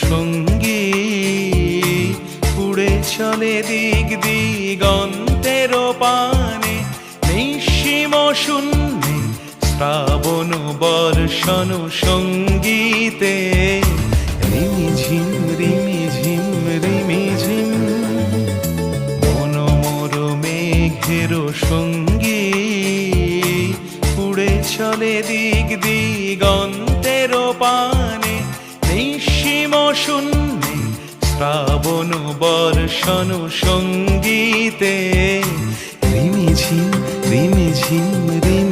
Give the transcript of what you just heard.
সঙ্গী উড়ে চলে দিক দিগন্তের পানে নিঃসীম শূন্যে শ্রাবণ বর্ষণ সঙ্গীতে রিমিঝিম রিমিঝিম রিমিঝিম মন মোর মেঘের সঙ্গী উড়ে চলে দিক দিগন্তের পানে নিঃসীম শূন্যে শ্রাবণ বর্ষণ সঙ্গীতে রিমিঝিম রিমিঝিম রিমি